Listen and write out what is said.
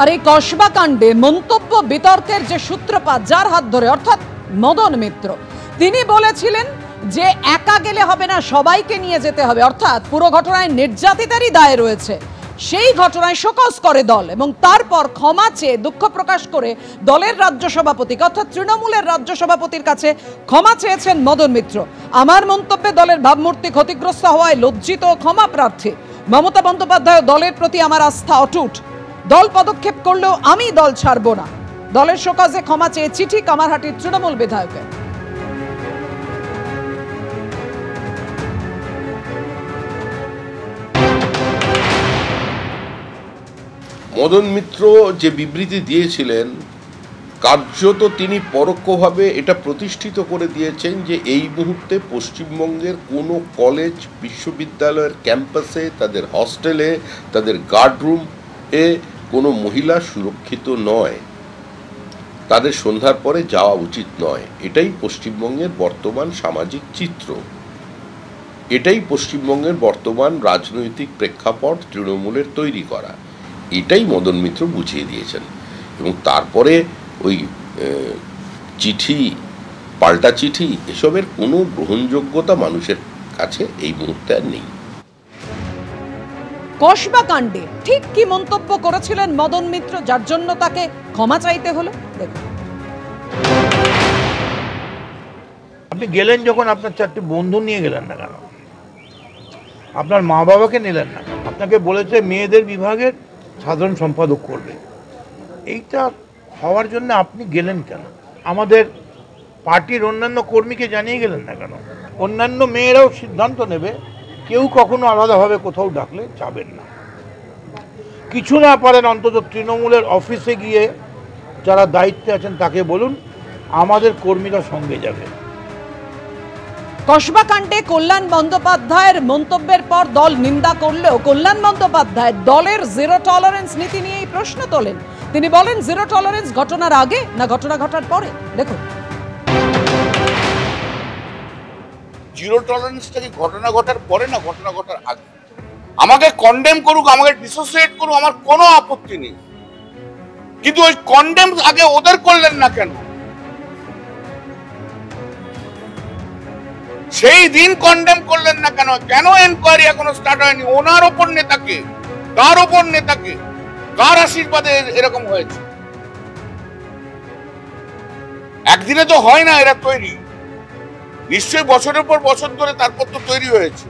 আর এই কসবা কাণ্ডে মন্তব্য বিতর্কের যে সূত্রপাত, যার হাত ধরে, অর্থাৎ মদন মিত্র, তিনি বলেছিলেন যে একা গেলে হবে না, সবাইকে নিয়ে যেতে হবে, অর্থাৎ পুরো ঘটনায় নির্যাতিতারই দায় রয়েছে। সেই ঘটনায় শোকজ করে দল এবং তারপর ক্ষমা চেয়ে দুঃখ প্রকাশ করে দলের রাজ্য সভাপতিকে, অর্থাৎ তৃণমূলের রাজ্য সভাপতির কাছে ক্ষমা চেয়েছেন মদন মিত্র। আমার মন্তব্যে দলের ভাবমূর্তি ক্ষতিগ্রস্ত হওয়ায় লজ্জিত ও ক্ষমা প্রার্থী। মমতা বন্দ্যোপাধ্যায় দলের প্রতি আমার আস্থা অটুট। দল পদক্ষেপ করলেও আমি দল ছাড়ব না। দলের শোকজে ক্ষমা চেয়ে চিঠি কামারহাটির তৃণমূল বিধায়কের। মদন মিত্র যে বিবৃতি দিয়েছিলেন, কার্যত তিনি পরোক্ষভাবে এটা প্রতিষ্ঠিত করে দিয়েছেন যে এই মুহূর্তে পশ্চিমবঙ্গের কোনো কলেজ, বিশ্ববিদ্যালয়ের ক্যাম্পাসে, তাদের হস্টেলে, তাদের গার্ডরুম এ কোনো মহিলা সুরক্ষিত নয়, তাদের সন্ধ্যার পরে যাওয়া উচিত নয়। এটাই পশ্চিমবঙ্গের বর্তমান সামাজিক চিত্র, এটাই পশ্চিমবঙ্গের বর্তমান রাজনৈতিক প্রেক্ষাপট তৃণমূলের তৈরি করা। এটাই মদন মিত্র বুঝিয়ে দিয়েছেন এবং তারপরে ওই চিঠি, পাল্টা চিঠি, এসবের কোনো গ্রহণযোগ্যতা মানুষের কাছে এই মুহূর্তে আর নেই। কসবা কাণ্ডে ঠিক কি মন্তব্য করেছিলেন মদন মিত্র, যার জন্য তাকে ক্ষমা চাইতে হলো? দেখুন। আপনি গেলেন যখন, আপনার 4টি বন্ধু নিয়ে গেলেন না কেন? আপনার মা বাবাকে নিলেন না? আপনাকে বলেছে মেয়েদের বিভাগের সাধারণ সম্পাদক করবে, এইটা হওয়ার জন্য আপনি গেলেন কেন? আমাদের পার্টির অন্যান্য কর্মীকে জানিয়ে গেলেন না কেন? অন্যান্য মেয়েরাও সিদ্ধান্ত নেবে, কেউ কখনো আলাদাভাবে কোথাও ডাকলে যাবেন না। কিছু না পারেন অন্তত তৃণমূলের অফিসে গিয়ে যারা দায়িত্বে আছেন তাকে বলুন আমাদের কর্মীরা সঙ্গে যাবে। কসবা কাণ্ডে কল্যাণ বন্দ্যোপাধ্যায়ের মন্তব্যের পর দল নিন্দা করলেও কল্যাণ বন্দ্যোপাধ্যায় দলের জিরো টলারেন্স নীতি নিয়েই প্রশ্ন তোলেন। তিনি বলেন, জিরো টলারেন্স ঘটনার আগে না ঘটনা ঘটার পরে? দেখুন। জিরো টলারেন্সটা কি ঘটনা ঘটার পরে না ঘটনা ঘটার আগে? আমাকে কন্ডেম করুক, আমাকে ডিসোসিয়েট করুক, আমার কোনো আপত্তি নেই, কিন্তু ওই কন্ডেম আগে ওদের করলেন না কেন? সেই দিন কন্ডেম করলেন না কেন? কেন এনকোয়ারি এখনো স্টার্ট হয়নি? ওনার ওপর নেতাকে, কার ওপর নেতাকে, কার আশীর্বাদে এরকম হয়েছে? একদিনে তো হয় না এরা তৈরি, নিশ্চয়ই বছরের পর বছর ধরে তারপর তো তৈরি হয়েছে।